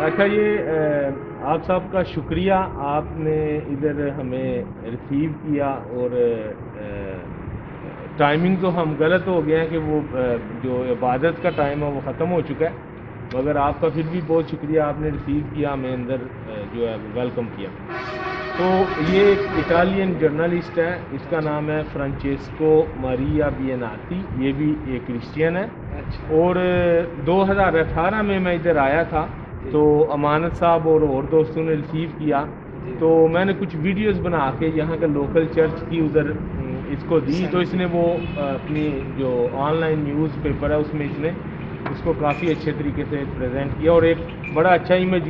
اچھا یہ آپ صاحب کا شکریہ، آپ نے ادھر ہمیں ریسیو کیا، اور ٹائمنگ تو ہم غلط ہو گئے ہیں کہ وہ جو عبادت کا ٹائم ہے وہ ختم ہو چکا ہے، مگر آپ کا پھر بھی بہت شکریہ، آپ نے ریسیو کیا، ہمیں اندر جو ہے ویلکم کیا۔ تو یہ ایک اٹالین جرنلسٹ ہے، اس کا نام ہے فرانچیسکو ماریا بیناتی، یہ بھی ایک کرسچین ہے، اور 2018 میں ادھر آیا تھا، تو امانت صاحب اور دوستوں نے ریسیو کیا، تو میں نے کچھ ویڈیوز بنا کے یہاں کے لوکل چرچ کی ادھر اس کو دی، تو اس نے وہ اپنی جو آن لائن نیوز پیپر ہے اس میں اس نے اس کو کافی اچھے طریقے سے پریزنٹ کیا، اور ایک بڑا اچھا امیج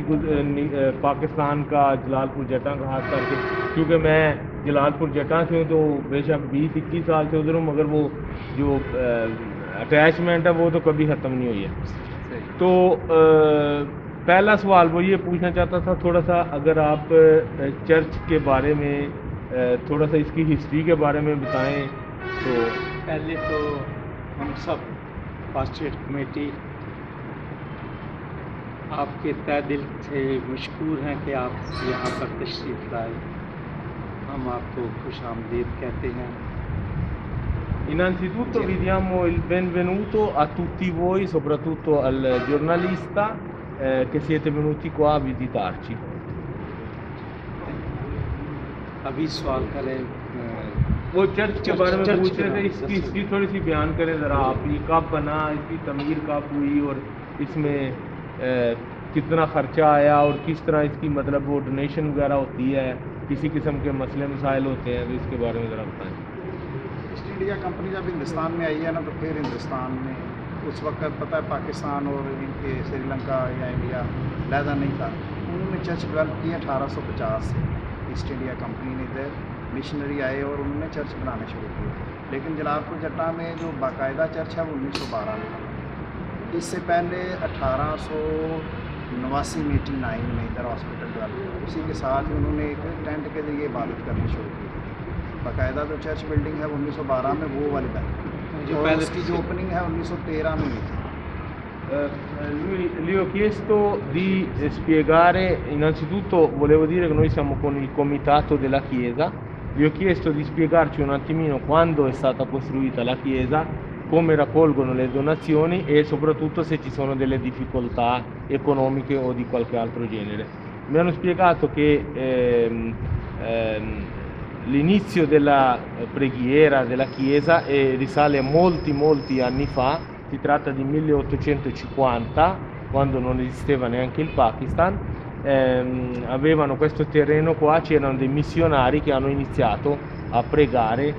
پاکستان کا جلال پور جٹاں کا خاص کر کے، کیونکہ میں جلال پور جٹاں سے ہوں، تو بے شک 20-21 سال سے ادھر ہوں، مگر وہ جو اٹیچمنٹ ہے وہ تو کبھی ختم نہیں ہوئی ہے۔ تو پہلا سوال وہ یہ پوچھنا چاہتا تھا تھوڑا سا، اگر آپ چرچ کے بارے میں تھوڑا سا اس کی ہسٹری کے بارے میں بتائیں تو۔ پہلے تو ہم سب پاسٹریٹ کمیٹی آپ کے تہ دل سے مشکور ہیں کہ آپ یہاں پر تشریف لائے، ہم آپ کو خوش آمدید کہتے ہیں۔ Innanzitutto vi diamo il benvenuto a tutti voi, soprattutto al giornalista che siete venuti qua a visitarci. ابھی سوال کریں وہ چرچ کے بارے میں پوچھ رہے تھے، اس کی ہسٹری تھوڑی سی بیان کریں ذرا آپ، یہ کب بنا، اس کی تعمیر کب ہوئی، اور اس میں کتنا خرچہ آیا، اور کس طرح اس کی مطلب وہ ڈونیشن وغیرہ ہوتی ہے، کسی قسم کے مسئلے مسائل ہوتے ہیں، تو اس کے بارے میں ذرا بتائیں۔ ایسٹ انڈیا کمپنی جب ہندوستان میں آئی ہے نا، تو پھر ہندوستان میں اس وقت پتہ ہے پاکستان اور ان کے سری لنکا یا انڈیا علیحدہ نہیں تھا، انہوں نے چرچ ڈیولپ کیے 1850 سے۔ ایسٹ انڈیا کمپنی نے ادھر مشنری آئے اور انہوں نے چرچ بنانے شروع کیے، لیکن جلال پور جٹا میں جو باقاعدہ چرچ ہے وہ 1912 میں بنا۔ اس سے پہلے 1889 میں 89 میں ادھر ہاسپٹل ڈیولپ ہوا، اسی کے ساتھ انہوں نے ایک ٹینٹ کے ذریعے عبادت کرنی شروع کی تھی۔ باقاعدہ جو چرچ بلڈنگ ہے وہ 1912 میں وہ والی بنی، اور اس کی جو اوپننگ ہے 1913 میں ہوئی تھی۔ Gli ho chiesto di spiegare, innanzitutto volevo dire che noi siamo con il comitato della Chiesa, gli ho chiesto di spiegarci un attimino quando è stata costruita la Chiesa, come raccolgono le donazioni e soprattutto se ci sono delle difficoltà economiche o di qualche altro genere. Mi hanno spiegato che l'inizio della preghiera della Chiesa risale a molti anni fa. Si tratta di 1850, quando non esisteva neanche il Pakistan. Avevano questo terreno qua, c'erano dei missionari che hanno iniziato a pregare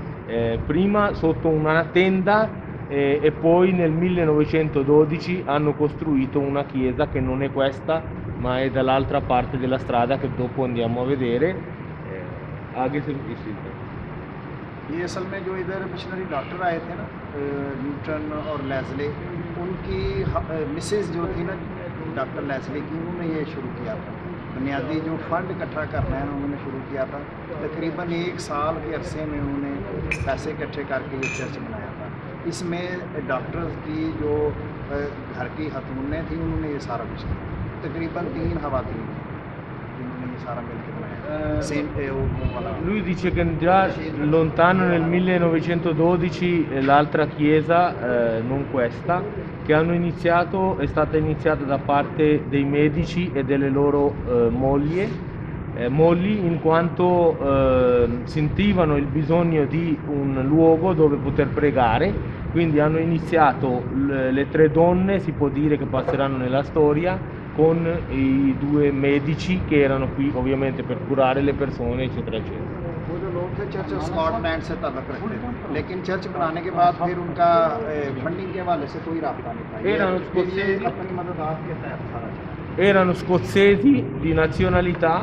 prima sotto una tenda e poi nel 1912 hanno costruito una chiesa che non è questa, ma è dall'altra parte della strada che dopo andiamo a vedere. Aghe se یہ اصل میں جو ادھر مشنری ڈاکٹر آئے تھے نا، نیوٹن اور لیزلے، ان کی مسز جو تھی نا ڈاکٹر لیزلے کی، انہوں نے یہ شروع کیا تھا، بنیادی جو فنڈ اکٹھا کرنا ہے انہوں نے شروع کیا تھا۔ تقریباً 1 سال کے عرصے میں انہوں نے پیسے اکٹھے کر کے یہ چرچ بنایا تھا۔ اس میں ڈاکٹرز کی جو گھر کی خاتونیں تھیں انہوں نے یہ سارا کچھ کیا، تقریباً 3 خواتین تھیں جنہوں نے یہ سارا مل کے بنایا۔ Lui dice che già lontano nel 1912 l'altra chiesa, non questa, che hanno iniziato, è stata iniziata da parte dei medici e delle loro mogli, in quanto sentivano il bisogno di un luogo dove poter pregare, quindi hanno iniziato le 3 donne, si può dire che passeranno nella storia, con i 2 medici che erano qui ovviamente per curare le persone eccetera eccetera۔ وہ جو لوگ تھے چرچ اسکاٹ لینڈ سے تعلق رکھتے تھے، لیکن چرچ بنانے کے بعد پھر ان کا فنڈنگ کے حوالے سے کوئی رابطہ نہیں تھا، یہ اپنی مددات کے تحت سارا چلا۔ Erano scozzesi di nazionalità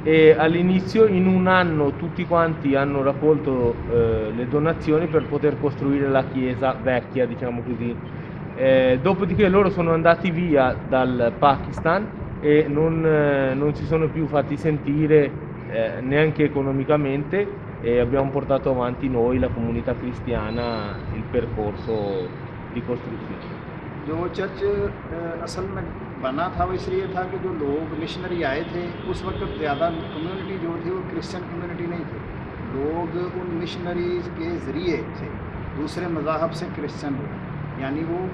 e all'inizio in un anno tutti quanti hanno raccolto le donazioni per poter costruire la chiesa vecchia, diciamo così. Dopodiché loro sono andati via dal Pakistan e non si sono più fatti sentire neanche economicamente, e abbiamo portato avanti noi, la comunità cristiana, il percorso di costruzione. جو چرچ اصل میں بنا تھا وہ اس لیے تھا کہ جو لوگ مشنری آئے تھے اس وقت زیادہ کمیونٹی جو تھی وہ کرسچن کمیونٹی نہیں تھی. لوگ ان مشنریز کے ذریعے سے دوسرے مذاہب سے کرسچن ہوئے, یعنی وہ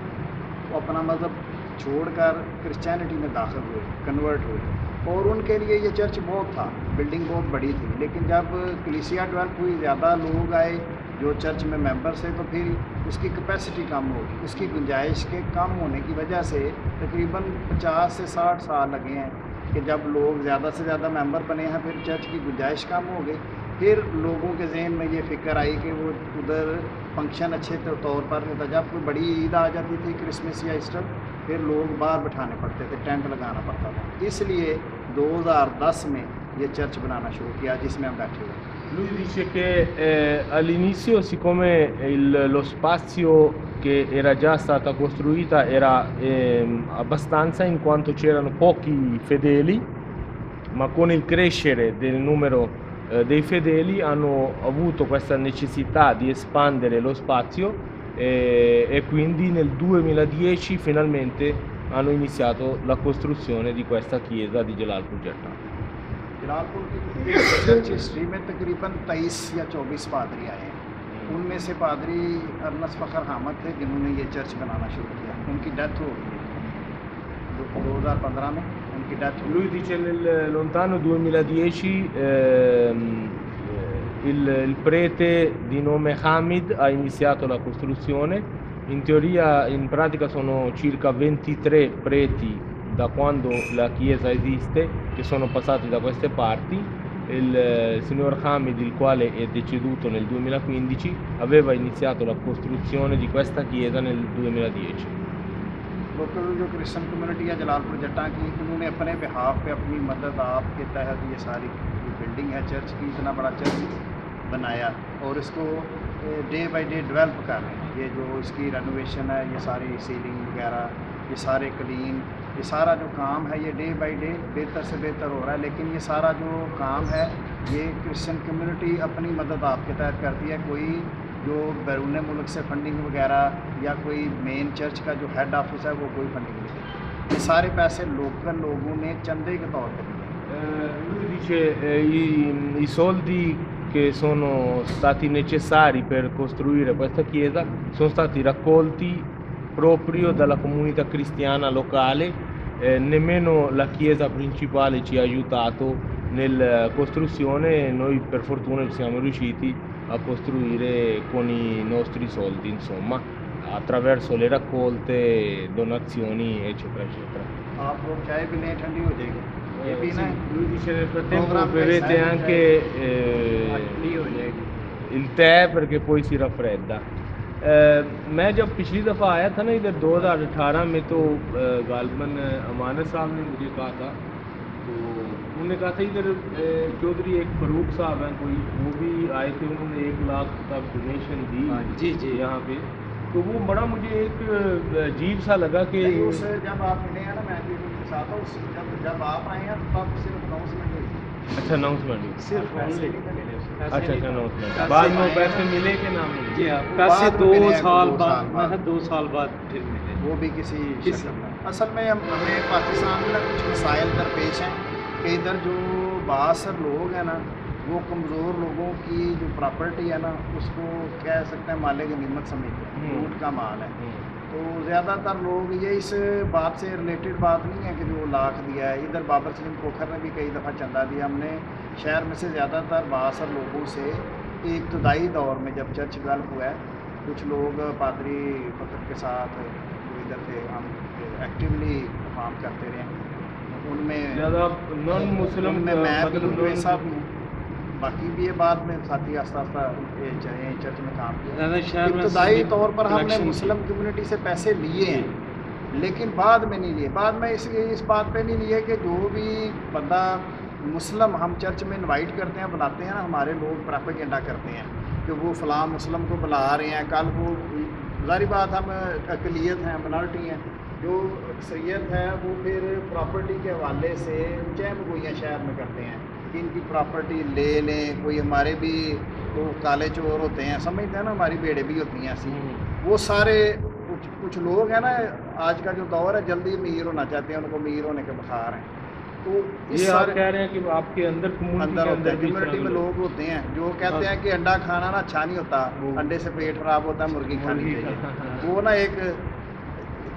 اپنا مذہب چھوڑ کر کرسچینٹی میں داخل ہوئے, کنورٹ ہوئے. اور ان کے لیے یہ چرچ بہت تھا, بلڈنگ بہت بڑی تھی. لیکن جب کلیسیا ڈیولپ ہوئی, زیادہ لوگ آئے جو چرچ میں ممبرس تھے, تو پھر اس کی کیپیسٹی کم ہوگی. اس کی گنجائش کے کم ہونے کی وجہ سے تقریباً 50 سے 60 سال لگے ہیں کہ جب لوگ زیادہ سے زیادہ ممبر بنے ہیں, پھر چرچ کی گنجائش کم ہو گئی. پھر لوگوں کے ذہن میں یہ فکر آئی کہ وہ ادھر فنکشن اچھے طور پر ہوتا. جب کوئی بڑی عید آ جاتی تھی, کرسمس یا ایسٹر, پھر لوگ باہر بٹھانے پڑتے تھے, ٹینٹ لگانا پڑتا تھا. اس لیے 2010 میں یہ چرچ بنانا شروع کیا جس میں ہم بیٹھے ہوئے. Lui dice che all'inizio, siccome lo spazio che era già stata costruita era abbastanza, in quanto c'erano pochi fedeli, ma con il crescere del numero dei fedeli hanno avuto questa necessità di espandere lo spazio e quindi nel 2010 finalmente hanno iniziato la costruzione di questa chiesa di Jalalpur Jatta. جلال پور کی چرچ ہسٹری میں تقریباً 23 یا 24 پادری آئے ہیں. ان میں سے پادری ارنس فخر حامد تھے جنہوں نے یہ چرچ بنانا شروع کیا. ان کی ڈیتھ ہو گئی ہے 2015 میں, ان کی ڈیتھ ہو Lui dice nel lontano 2010 il prete di nome Hamid ha iniziato la costruzione. In teoria, in pratica sono circa 23 preti da quando la chiesa esiste che sono passati da queste parti. Il signor Hamid, il quale è deceduto nel 2015, aveva iniziato la costruzione di questa chiesa nel 2010. لوکل جو کرسچن کمیونٹی ہے جلال پور جٹا کی, انہوں نے اپنے بہاف پہ اپنی مدد آپ کے تحت یہ ساری بلڈنگ ہے چرچ کی, اتنا بڑا چرچ بنایا اور اس کو ڈے بائی ڈے ڈیولپ کر رہے ہیں. یہ جو اس کی رینوویشن ہے, یہ ساری سیلنگ وغیرہ, یہ سارے کلین, یہ سارا جو کام ہے یہ ڈے بائی ڈے بہتر سے بہتر ہو رہا ہے. لیکن یہ سارا جو کام ہے یہ کرسچن کمیونٹی اپنی مدد آپ کے تحت کرتی ہے. کوئی جو بیرون ملک سے فنڈنگ وغیرہ یا کوئی مین چرچ کا جو ہیڈ آفس ہے وہ کوئی فنڈنگ نہیں دیتے. یہ سارے پیسے لوکل لوگوں نے چندے کے طور پہ دیے. Lui dice i soldi che sono stati necessari per costruire questa chiesa sono stati raccolti proprio dalla comunità cristiana locale. Nemmeno la chiesa principale ci ha aiutato nella costruzione, noi per fortuna ci siamo riusciti a costruire con i nostri soldi, insomma, attraverso le raccolte, donazioni, eccetera, eccetera. آپ لوگ چائے بھی لیں, ٹھنڈی ہو جائے گی. یہ پینا ہے. Lui dice nel frattempo Programma bevete sai, anche ٹھنڈی ہو جائے گی. il tè perché poi si raffredda. میں جب پچھلی دفعہ آیا تھا نا ادھر 2018 میں, تو غالباً امانت صاحب نے مجھے کہا تھا, تو انہوں نے کہا تھا ادھر چودھری ایک فاروق صاحب ہیں کوئی, وہ بھی آئے تھے, انہوں نے 1 لاکھ کا ڈونیشن دی جی جی یہاں پہ. تو وہ بڑا مجھے ایک عجیب سا لگا کہ اس جب آپ ملے ہیں نا, میں بھی ان کے ساتھ ہوں, جب آپ آئے ہیں تب صرف 9 ہوئی. اچھا اناؤنسمنٹ, صرف only. اچھا اناؤنسمنٹ, بعد میں وہ پیسے ملے کہ نہ ملے؟ جی ہاں, بعد پیسے میں ملے 2 ہیں, سال 2 بعد, سال بعد. 2 سال بعد پھر ملے. وہ بھی کسی کسی- شکل میں. اصل میں ہمیں پاکستان میں کچھ مسائل درپیش ہیں کہ ادھر جو بااثر لوگ ہیں نا, وہ کمزور لوگوں کی جو پراپرٹی ہے نا, اس کو کہہ سکتے ہیں مالے کی نعمت سمجھتے ہیں, لوٹ کا مال ہے. تو زیادہ تر لوگ یہ اس بات سے ریلیٹڈ بات نہیں ہے کہ جو لاکھ دیا ہے. ادھر بابر سلیم کھوکھر نے بھی کئی دفعہ چندہ دیا. ہم نے شہر میں سے زیادہ تر بااثر لوگوں سے ابتدائی دور میں جب چرچ ڈیولپ ہوا ہے, کچھ لوگ پادری فقر کے ساتھ جو ادھر تھے, ہم ایکٹیولی کام کرتے رہے. ان میں زیادہ نان مسلم ان میں میں بھی مطلب ہوں, صاحب ہوں, باقی بھی یہ بعد میں ساتھی آہستہ آہستہ چرچ میں کام کیا. زیادہ شہر میں ابتدائی طور پر ہم نے collection مسلم کمیونٹی سے پیسے لیے ہیں, لیکن بعد میں نہیں لیے. بعد میں اس بات پہ نہیں لیے کہ جو بھی بندہ مسلم ہم چرچ میں انوائٹ کرتے ہیں, بلاتے ہیں نا, ہمارے لوگ پراپیگنڈا کرتے ہیں کہ وہ فلاں مسلم کو بلا رہے ہیں. کل وہ ظاہری بات, ہم اقلیت ہیں, منارٹی ہیں, جو اکثریت ہے وہ پھر پراپرٹی کے حوالے سے چہم گوئیاں شہر میں کرتے ہیں کہ ان کی پراپرٹی لے لیں. کوئی ہمارے بھی وہ کالے چور ہوتے ہیں, سمجھتے ہیں نا, ہماری بھیڑیں بھی ہوتی ہیں ایسی. وہ سارے کچھ لوگ ہیں نا, آج کا جو دور ہے جلدی امیر ہونا چاہتے ہیں, ان کو امیر ہونے کے بخار ہیں. تو اس یہ آپ سارے کہہ رہے ہیں کہ آپ کے اندر کمیونٹی اندر کے ہوتے اندر ہیں, بھی اس طرح کمیونٹی کے میں لوگ ہوتے ہیں جو کہتے ہیں کہ انڈا کھانا نا اچھا نہیں ہوتا, وہ- انڈے سے پیٹ خراب ہوتا ہے, مرغی کھانی مرغی چاہیے. کھانا. وہ نا ایک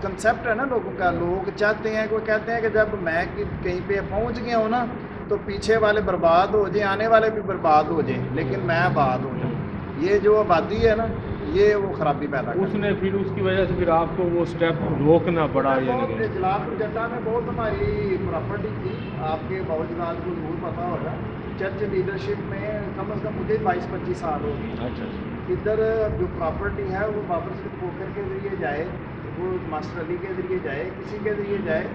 کنسیپٹ ہے نا لوگوں کا. لوگ چاہتے ہیں, وہ کہتے ہیں کہ جب میں کہیں پہ پہنچ گیا ہوں نا تو پیچھے والے برباد ہو جائیں, آنے والے بھی برباد ہو جائیں, لیکن میں آباد ہو جاؤں. یہ جو آبادی ہے نا یہ وہ خرابی پیدا اس کرتی ہے. نے پھر اس کی وجہ سے پھر آپ کو وہ اسٹیپ روکنا پڑا, یعنی بہت کہ جلال جٹا میں بہت ہماری پراپرٹی تھی, آپ کے باوجود کو ضرور پتا ہوگا. چرچ لیڈرشپ میں کم از کم مجھے 22-25 سال ہو گئے. اچھا ادھر جو پراپرٹی ہے وہ بابر صرف پوکر کے ذریعے جائے, وہ ماسٹر علی کے ذریعے جائے, کسی کے ذریعے جائے,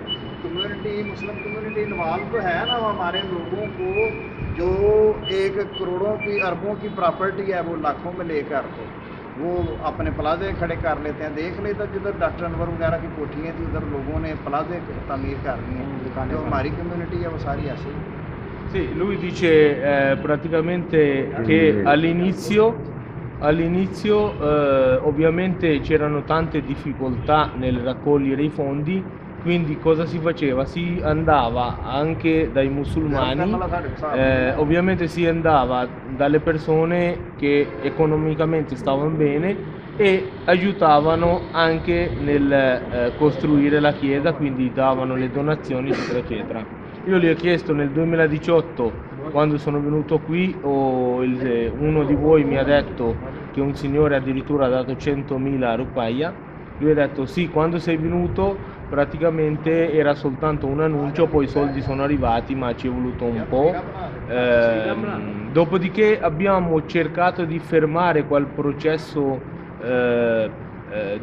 کمیونٹی مسلم کمیونٹی انوالو تو ہے نا. وہ ہمارے لوگوں کو جو ایک کروڑوں کی اربوں کی پراپرٹی ہے وہ لاکھوں میں لے کر وہ اپنے پلازے کھڑے کر لیتے ہیں. دیکھ لیتا جدھر ڈاکٹر انور وغیرہ کی کوٹھیاں تھیں ادھر لوگوں نے پلازے تعمیر کر لی ہیں. جو ہماری کمیونٹی ہے وہ ساری ایسی ہے. Sì, lui dice praticamente che all'inizio ovviamente c'erano tante difficoltà nel raccogliere i fondi, quindi cosa si faceva? Si andava anche dai musulmani, ovviamente si andava dalle persone che economicamente stavano bene e aiutavano anche nel costruire la chiesa, quindi davano le donazioni, eccetera, eccetera. Io gli ho chiesto nel 2018, quando sono venuto qui, uno di voi mi ha detto che un signore addirittura ha dato 100.000 rupaia. Lui ha detto sì, quando sei venuto praticamente era soltanto un annuncio, poi i soldi sono arrivati, ma ci è voluto un po'. Dopodiché abbiamo cercato di fermare quel processo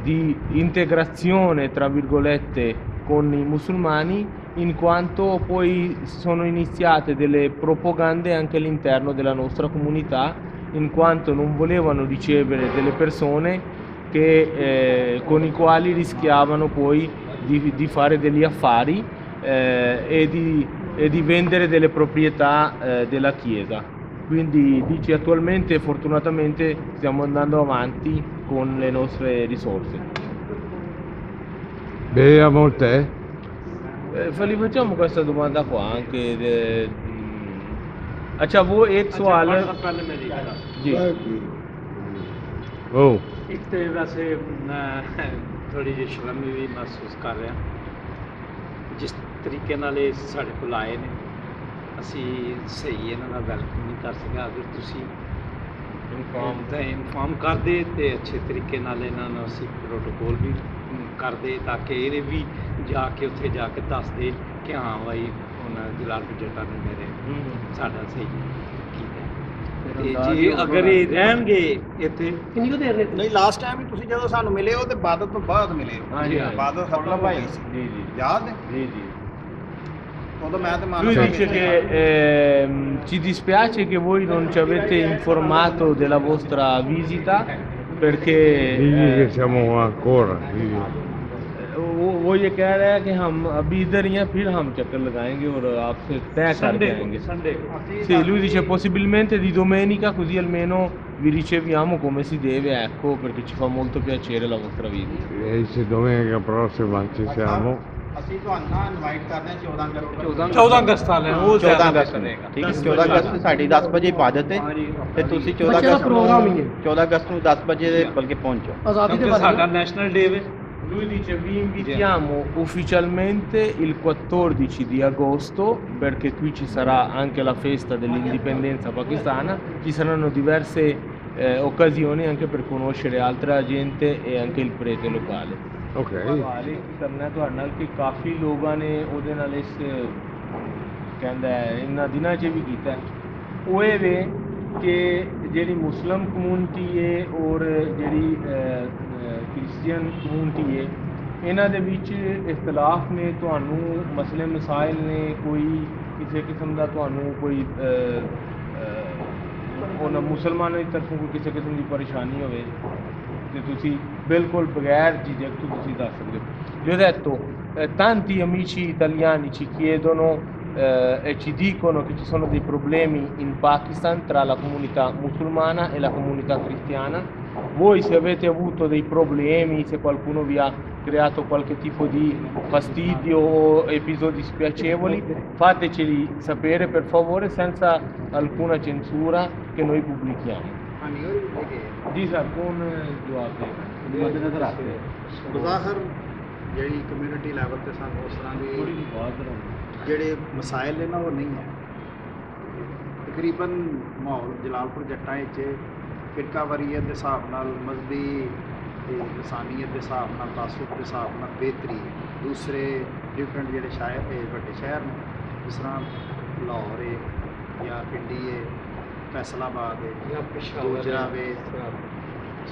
di integrazione, tra virgolette, con i musulmani, in quanto poi sono iniziate delle propagande anche all'interno della nostra comunità, in quanto non volevano ricevere delle persone con i quali rischiavano poi di fare degli affari e di vendere delle proprietà della Chiesa. Quindi dice attualmente fortunatamente stiamo andando avanti con le nostre risorse. Beh, a molte? Gli facciamo questa domanda qua anche. अच्छा वो एक सवाल है पहले मेरी जी Oh, ਇੱਕ ਤੇ ਵੈਸੇ ਥੋੜੀ ਜਿਹੀ ਸ਼ਰਮ ਵੀ ਮਹਿਸੂਸ ਕਰ ਰਿਹਾ ਜਿਸ ਤਰੀਕੇ ਨਾਲ ਇਹ ਸਾਡੇ ਕੋਲ ਆਏ ਨੇ ਅਸੀਂ ਸਹੀ ਇਹਨਾਂ ਦਾ ਵੈਲਕਮ ਨਹੀਂ ਕਰ ਸਕਿਆ ਅਗਰ ਤੁਸੀਂ ਇਨਫਾਰਮ ਕਰਦੇ ਤੇ ਅੱਛੇ ਤਰੀਕੇ ਨਾਲ ਇਹਨਾਂ ਨੂੰ ਅਸੀਂ ਪ੍ਰੋਟੋਕੋਲ ਵੀ ਕਰਦੇ ਤਾਂ ਕਿ ਇਹਨੇ ਵੀ ਜਾ ਕੇ ਉੱਥੇ ਜਾ ਕੇ ਦੱਸ ਦੇ ਕਿ ਹਾਂ ਬਾਈ ਹੁਣ ਜਲਾਲ ਜੱਟਾ ਨੇ ਮੇਰੇ ਸਾਡਾ ਸਹੀ ਕੀਤਾ ਤੇ ਜੇ ਅਗਰ ਇਹ ਰਹਿਣਗੇ ਇੱਥੇ ਕਿੰਨੀ ਕੁ ਦੇਰ ਨਹੀਂ ਲਾਸਟ ਟਾਈਮ ਵੀ ਤੁਸੀਂ ਜਦੋਂ ਸਾਨੂੰ ਮਿਲੇ ਹੋ ਤੇ ਬਾਦਤ ਤੋਂ ਬਾਅਦ ਮਿਲੇ ਹੋ. ਹਾਂਜੀ, ਹਾਂਜੀ। ਬਾਦਤ ਖਤਮ ਹੋ ਗਈ ਸੀ. जी जी ਯਾਦ ਹੈ जी जी ਉਦੋਂ ਮੈਂ ਤੇ Lui Mansa dice che ci dispiace che voi non ci avete informato della vostra visita perché digli che siamo ancora. Digli. وہ یہ کہہ رہا ہے کہ ہم ابھی ادھر ہی ہیں, پھر ہم چکر لگائیں گے اور آپ سے طے کر کے آئیں گے. Sì, lui dice possibilmente di domenica, così almeno vi riceviamo come si deve, ecco, perché ci fa molto piacere la vostra visita. E se domenica prossima ci siamo, ਅਸੀਂ ਤੁਹਾਨੂੰ ਨਾ ਇਨਵਾਈਟ ਕਰਦੇ ਹਾਂ 14 ਕਰੋੜ 14 ਅਗਸਤ ਵਾਲੇ ਉਹ 14 ਅਗਸਤ ਨੂੰ ਠੀਕ ਹੈ 14 ਅਗਸਤ ਨੂੰ ਸਾਡੀ 10 ਵਜੇ ਇਬਾਦਤ ਹੈ ਤੇ ਤੁਸੀਂ 14 ਅਗਸਤ ਨੂੰ 14 ਅਗਸਤ ਨੂੰ 10 ਵਜੇ ਬਲਕਿ ਪਹੁੰਚੋ ਕਿਉਂਕਿ ਸਾਡਾ ਨੈਸ਼ਨਲ ਡੇ ਵੇ Lui dice vi invitiamo ufficialmente il 14 di agosto perché qui ci sarà anche la festa dell'indipendenza pakistana, ci saranno diverse occasioni anche per conoscere altra gente e anche il prete locale. ok. ਸਵਾਲ ਇਹ ਕਰਨਾ ਤੁਹਾਡੇ ਨਾਲ ਕਿ ਕਾਫੀ ਲੋਕਾਂ ਨੇ ਉਹਦੇ ਨਾਲ ਇਸ ਕਹਿੰਦਾ ਹੈ ਇਹਨਾਂ ਦਿਨਾਂ 'ਚ ਵੀ ਕੀਤਾ ਹੈ। ਉਹ ਇਹ ਵੇ ਕਿ ਜਿਹੜੀ ਮੁਸਲਿਮ ਕਮਿਊਨਿਟੀ ਹੈ ਔਰ ਜਿਹੜੀ ਕ੍ਰਿਸਚੀਅਨ ਕਮਿਊਨਿਟੀ ਹੈ ਇਹਨਾਂ ਦੇ ਵਿੱਚ ਇਖਤਲਾਫ ਨੇ, ਤੁਹਾਨੂੰ ਮਸਲੇ ਮਸਾਇਲ ਨੇ, ਕੋਈ ਕਿਸੇ ਕਿਸਮ ਦਾ ਤੁਹਾਨੂੰ ਕੋਈ ਉਹਨਾਂ ਮੁਸਲਮਾਨਾਂ ਦੀ ਤਰਫੋਂ ਕੋਈ ਕਿਸੇ ਕਿਸਮ ਦੀ ਪਰੇਸ਼ਾਨੀ ਹੋਵੇ ਤੇ ਤੁਸੀਂ ਬਿਲਕੁਲ ਬਗੈਰ ਝਿਜਕ ਤੋਂ ਤੁਸੀਂ ਦੱਸ ਸਕਦੇ ਹੋ. Gli ho detto tanti amici italiani ci chiedono e ci dicono che ci sono dei problemi in Pakistan tra la comunità musulmana e la comunità cristiana voi se avete avuto dei problemi, se qualcuno vi ha creato qualche tipo di fastidio o episodi spiacevoli, fateceli sapere per favore senza alcuna censura che noi pubblichiamo. جی سر کون جواب دے گا مد نظر آتے ہیں بظاہر جڑی کمیونٹی لیول تے سانوں اس طرح دے جڑے مسائل نے نا وہ نہیں ہیں تقریباً ماحول جلال پور جٹاں وچ فرقہ واریت دے حساب نال مذہبی لسانیت دے حساب نال تعصب دے حساب نال بہتری دوسرے ڈفرینٹ جڑے شہر بڑے شہر نے جس طرح لاہور ہے یا پنڈی ہے فیصل آباد ہے یا پشاور گوجرا ہے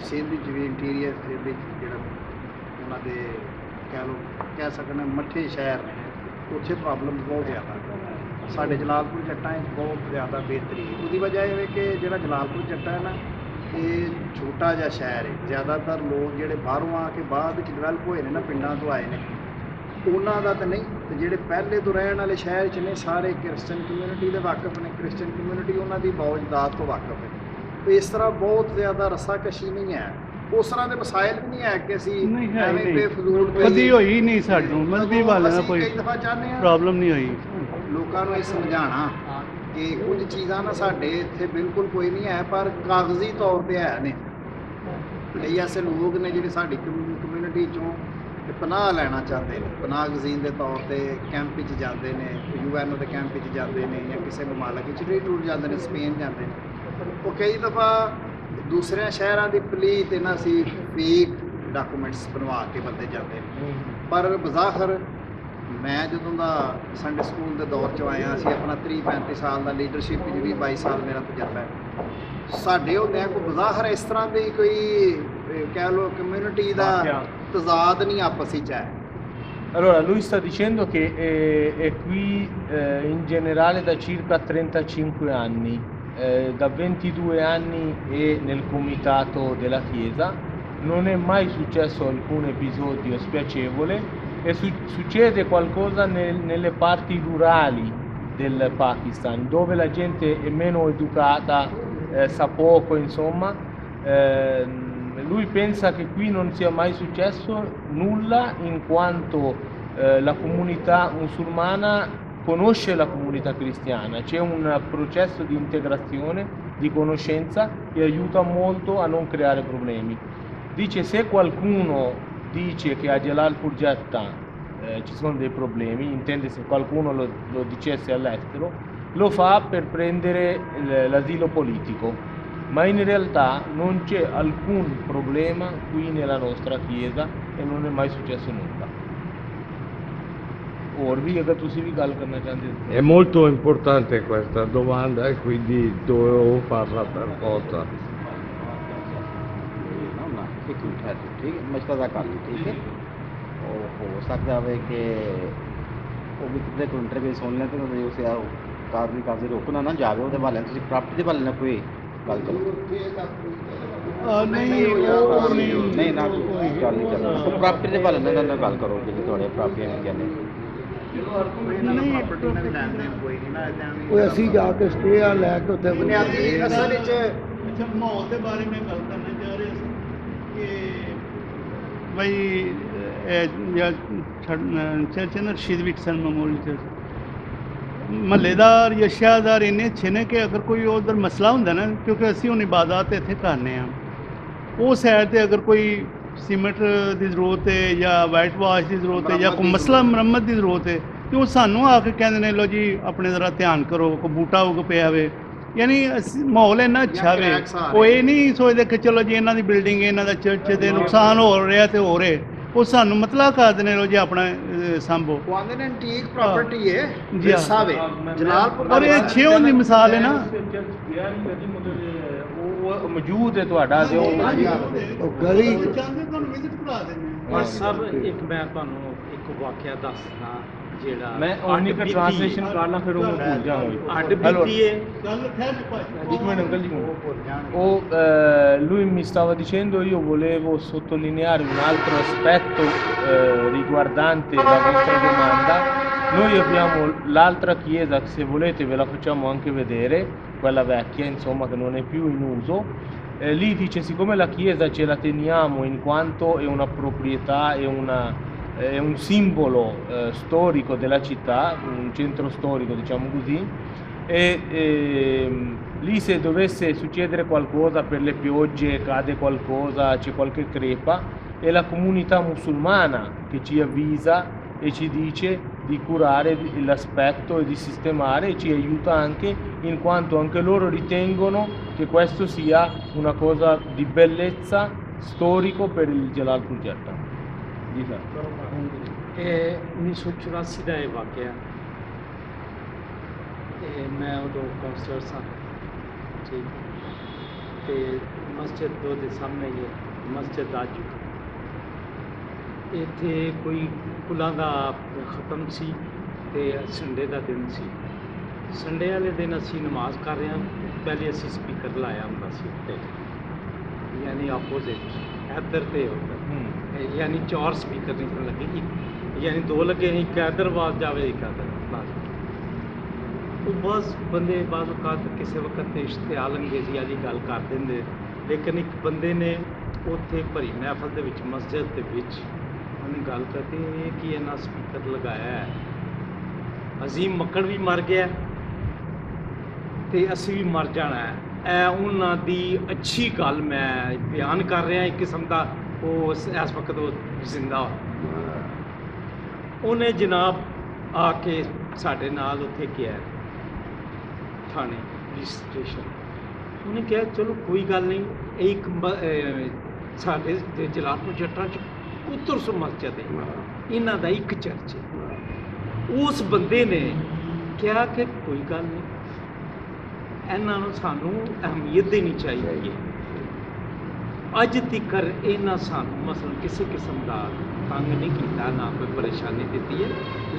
سندھ بھی انٹیریئر سندھ جڑا انہاں دے کہہ سکنے مٹھے شہر نے اتنے پرابلم بہت زیادہ ساڈے جلال پور جٹاں بہت زیادہ بہتری ہے اس وجہ یہ ہے کہ جڑا جلال پور جٹا ہے نا یہ چھوٹا جا شہر ہے زیادہ تر لوگ جڑے باہروں آ کے بعد ڈیولپ ہوئے ہیں نا پنڈاں تو آئے نے انہاں دا تو نہیں تے جڑے پہلے تو رہن والے شہر چ نے سارے کرسچن کمیونٹی دے واقف نے کرسچن کمیونٹی انہاں دی باوجداد تو واقف ہے تو اس طرح بہت زیادہ رسا کشی نہیں ہے اس طرح دے مسائل بھی نہیں ہے کہ اسی ایویں بے فضول کدی ہوئی نہیں سانوں مذہبی والے ਅਸੀਂ کوئی ਕਈ ਦਫਾ ਚਾਹੁੰਦੇ ਹਾਂ ਪ੍ਰੋਬਲਮ ਨਹੀਂ ਹੋਈ ਲੋਕਾਂ ਨੂੰ ਇਹ ਸਮਝਾਉਣਾ ਕਿ ਕੁਝ ਚੀਜ਼ਾਂ ਨਾ ਸਾਡੇ ਇੱਥੇ ਬਿਲਕੁਲ ਕੋਈ ਨਹੀਂ ਹੈ ਪਰ ਕਾਗਜ਼ੀ ਤੌਰ ਤੇ ਹੈ ਨੇ ਕਈ ਐਸੇ ਲੋਕ ਨੇ ਜਿਹੜੇ ਸਾਡੀ ਕਮਿਊਨਿਟੀ ਚੋਂ ਪਨਾਹ ਲੈਣਾ ਚਾਹੁੰਦੇ ਨੇ ਪਨਾਹ ਗਜ਼ੀਨ ਦੇ ਤੌਰ ਤੇ ਕੈਂਪ ਵਿੱਚ ਜਾਂਦੇ ਨੇ UN ਦੇ ਕੈਂਪ ਵਿੱਚ ਜਾਂਦੇ ਨੇ ਜਾਂ ਕਿਸੇ ਮਮਾਲਕ ਵਿੱਚ ਟੂਰ ਜਾਂਦੇ ਨੇ ਸਪੇਨ ਜਾਂਦੇ ਨੇ ਉਹ ਕਈ ਦਫਾ ਦੂਸਰਿਆਂ ਸ਼ਹਿਰਾਂ ਦੀ ਪਲੀ ਤੇ ਨਾ ਸੀ ਫੇਕ ਡਾਕੂਮੈਂਟਸ ਬਣਵਾ ਕੇ ਬੰਦੇ ਜਾਂਦੇ ਨੇ ਪਰ ਬਜ਼ਾਖਰ ਮੈਂ ਜਦੋਂ ਦਾ ਸੰਡੇ ਸਕੂਲ ਦੇ ਦੌਰ 'ਚੋਂ ਆਇਆ ਸੀ ਆਪਣਾ 30-35 ਸਾਲ ਦਾ ਲੀਡਰਸ਼ਿਪ ਵਿੱਚ ਵੀ 22 ਸਾਲ ਮੇਰਾ ਤਜਰਬਾ ਹੈ ਸਾਡੇ ਹੁੰਦਿਆਂ ਕੋਈ ਬਜ਼ਾਖਰ ਇਸ ਤਰ੍ਹਾਂ ਦੀ ਕੋਈ ਕਹਿ ਲਓ ਕਮਿਊਨਿਟੀ ਦਾ ਤਜ਼ਾਦ ਨਹੀਂ ਆਪਸ ਵਿੱਚ ਹੈ Allora, lui sta dicendo che è qui in generale da circa 35 anni, da 22 anni è nel comitato della Chiesa, non è mai successo alcun episodio spiacevole e succede qualcosa nelle parti rurali del Pakistan, dove la gente è meno educata, sa poco, insomma. Lui pensa che qui non sia mai successo nulla in quanto la comunità musulmana conosce la comunità cristiana, c'è un processo di integrazione, di conoscenza che aiuta molto a non creare problemi. Dice se qualcuno dice che a Jalalpur Jatta ci sono dei problemi, intende se qualcuno lo dicesse all'estero, lo fa per prendere l'asilo politico. Ma in realtà non c'è alcun problema qui nella nostra chiesa e non è mai successo nulla. Or vi agar tusi vi gall karna chahnde ho. È molto importante questa domanda e quindi dovevo farla per forza. ਇੱਕ ਮਿੰਟ ਹੈ ਠੀਕ ਹੈ ਮਸਲਾ ਦਾ ਕਰ ਲਈ ਠੀਕ ਹੈ ਉਹ ਹੋ ਸਕਦਾ ਹੋਵੇ ਕਿ ਉਹ ਵੀ ਕਿਤੇ ਕੋਈ ਇੰਟਰਵਿਊ ਸੁਣ ਲੈਣ ਤੇ ਉਹ ਉਸੇ ਆ ਕਾਗਜ਼ੀ ਰੋਕਣਾ ਨਾ ਜਾਵੇ ਉਹਦੇ ਵਾਲੇ ਤੁਸੀਂ ਪ੍ਰਾਪਰਟੀ ਦੇ ਵਾਲੇ ਨਾਲ ਕੋਈ ਗੱਲ ਕਰੋ ਨਹੀਂ ਉਹ ਨਹੀਂ ਨਹੀਂ ਨਾ ਗੱਲ ਨਹੀਂ ਕਰੋ ਪ੍ਰਾਪਰਟੀ ਦੇ ਵਾਲੇ ਨਾਲ ਗੱਲ ਕਰੋ ਜਿਹੜੀ ਤੁਹਾਡੇ ਪ੍ਰਾਪਰਟੀ ਨੇ ਕਹਿੰਦੇ ਪ੍ਰਾਪਰਟੀ ਨਾਲ ਵੀ ਲੈਣ ਦੇਣ ਕੋਈ ਨਹੀਂ ਨਾ ਇਦਾਂ ਵੀ ਉਹ ਅਸੀਂ ਜਾ ਕੇ ਸਟੇ ਆ ਲੈ ਕੇ ਉੱਥੇ ਬੁਨਿਆਦੀ ਅਸਲ ਵਿੱਚ ਅੱਛਾ ਮਾਹੌਲ ਦੇ ਬਾਰੇ ਮੈਂ ਗੱਲ ਕਰਨਾ ਚਾਹ ਰਿਹਾ ਸੀ ਕਿ ਬਈ ਚਰਚ ਨਾ ਰਸ਼ੀਦ ਵਿਕਸਨ ਮੈਮੋਰੀਅਲ ਚਰਚ ਮਹੱਲੇਦਾਰ ਜਾਂ ਸ਼ਹਿਰਦਾਰ ਇੰਨੇ ਅੱਛੇ ਨੇ ਕਿ ਅਗਰ ਕੋਈ ਉਧਰ ਮਸਲਾ ਹੁੰਦਾ ਨਾ ਕਿਉਂਕਿ ਅਸੀਂ ਹੁਣ ਇਬਾਦਤ ਇੱਥੇ ਕਰਨੇ ਆ ਉਹ ਸਾਈਡ ਤੇ ਅਗਰ ਕੋਈ ਸੀਮੈਂਟ ਦੀ ਜ਼ਰੂਰਤ ਹੈ ਜਾਂ ਵਾਈਟ ਵਾਸ਼ ਦੀ ਜ਼ਰੂਰਤ ਹੈ ਜਾਂ ਕੋਈ ਮਸਲਾ ਮੁਰੰਮਤ ਦੀ ਜ਼ਰੂਰਤ ਹੈ ਤੇ ਉਹ ਸਾਨੂੰ ਆ ਕੇ ਕਹਿੰਦੇ ਨੇ ਲੋ ਜੀ ਆਪਣੇ ਜ਼ਰਾ ਧਿਆਨ ਕਰੋ ਕੋਈ ਬੂਟਾ ਉਗ ਪਿਆ ਹੋਵੇ ਯਾਨੀ ਮਾਹੌਲ ਇੰਨਾ ਅੱਛਾ ਵੇ ਉਹ ਇਹ ਨਹੀਂ ਸੋਚਦੇ ਕਿ ਚਲੋ ਜੀ ਇਹਨਾਂ ਦੀ ਬਿਲਡਿੰਗ ਇਹਨਾਂ ਦਾ ਚਰਚ ਦੇ ਨੁਕਸਾਨ ਹੋ ਰਿਹਾ ਤੇ ਹੋ ਰਿਹਾ ਉਹ ਸਾਨੂੰ ਮਤਲਬ ਕਰਦੇ ਨੇ ਲੋ ਜੀ ਆਪਣਾ ਸੰਭੋ ਉਹ ਆਂਦੇ ਨੇ ਐਂਟੀਕ ਪ੍ਰਾਪਰਟੀ ਹੈ ਜੀ ਹਾਂ। ਸਾਵੇ ਜਲਾਲਪੁਰ ਔਰ ਇਹ ਛੇਓਂ ਦੀ ਮਿਸਾਲ ਹੈ ਨਾ ਉਹ ਮੌਜੂਦ ਹੈ ਤੁਹਾਡਾ ਤੇ ਉਹ ਉਹ ਗਲੀ ਚਾਹੁੰਦੇ ਤੁਹਾਨੂੰ ਵਿਜ਼ਿਟ ਕਰਾ ਦਿੰਦੇ ਪਰ ਸਭ ਇੱਕ ਮੈਂ ਤੁਹਾਨੂੰ ਇੱਕ ਵਾਕਿਆ ਦੱਸਦਾ ਜਿਹੜਾ ਮੈਂ ਉਹਨੀ ਦਾ ਟ੍ਰਾਂਸਲੇਸ਼ਨ ਕਰ ਲਾਂ ਫਿਰ ਉਹ ਭੁੱਲ ਜਾਵਾਂਗਾ ਅੱਡ ਬੀਤੀ ਹੈ ਗੱਲ ਠਹਿਰ ਕੇ ਭਾਈ ਇੱਕ ਮਿੰਟ ਅੰਕਲ ਜੀ lui mi stava dicendo io volevo sottolineare un altro aspetto riguardante la vostra domanda. Noi abbiamo l'altra chiesa che se volete ve la facciamo anche vedere, quella vecchia insomma che non è più in uso. lì dice siccome la chiesa ce la teniamo in quanto è una proprietà, è un simbolo storico della città, un centro storico diciamo così, lì se dovesse succedere qualcosa per le piogge, cade qualcosa, c'è qualche crepa, è la comunità musulmana che ci avvisa e ci dice di curare l'aspetto e di sistemare e ci aiuta anche in quanto anche loro ritengono che questo sia una cosa di bellezza storico per il Jalalpur Jatta. جی سر یہ 1984 کا یہ واقعہ میں ادو کاؤنسلر سا ٹھیک تے مسجد دو دے سامنے ہی مسجد آ چکا اتنے کوئی کلاں دا ختم سی تے سنڈے دا دن سی سنڈے والے دن اسی نماز کر رہے ہیں پہلے اسی سپیکر لایا ہوں سی تے یعنی اپوزٹ ادھر تے ادھر یعنی 4 سپیکر نکلن لگے یعنی 2 لگے ہیں ایک ادھر آواز جاوے ایک ادھر وہ بس بندے بعض اوقات کسی وقت اشتعال انگیزی والی گل کر دیں لیکن ایک بندے نے اتنے بھری محفل دے وچ مسجد دے وچ انہیں گل کرتی ہے کہ انہاں سپیکر لگایا ہے عظیم مکڑ بھی مر گیا تے اسی بھی مر جانا ہے اے انہاں دی اچھی گل میں بیان کر رہا ایک قسم دا وہ اس وقت وہ زندہ انہیں جناب آ کے ساڈے نال اتنے کیا تھانے پولیس اسٹیشن انہیں کہا چلو کوئی گل نہیں ایک ساڈے جلالپور جٹاں چ پتر سو مسجد ہے انہاں دا ایک چرچ ہے اس بندے نے کہا کہ کوئی گل نہیں انہاں نوں سانوں اہمیت دینی چاہیے اج تکر انہاں سانوں مثلا کسی قسم دا تنگ نہیں کیتا نہ کوئی پریشانی دیتی ہے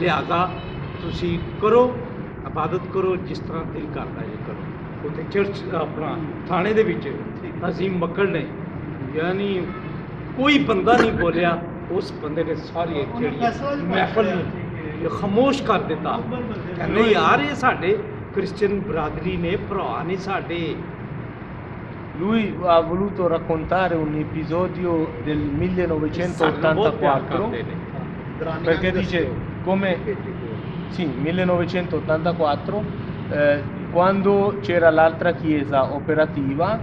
لہذا تسی کرو عبادت کرو جس طرح دل کرتا ہے کرو اتنے چرچ اپنا تھانے دے وچ عظیم مکڑ نے یعنی کوئی بندہ نہیں بولیا اس بندے نے ساری محفل خاموش کر دیتا نہیں یار یہ ساڈے کرسچن برادری نے بھرا نے ساڈے. Lui ha voluto raccontare un episodio del 1984 perché dice come sì, 1984 quando c'era l'altra chiesa operativa,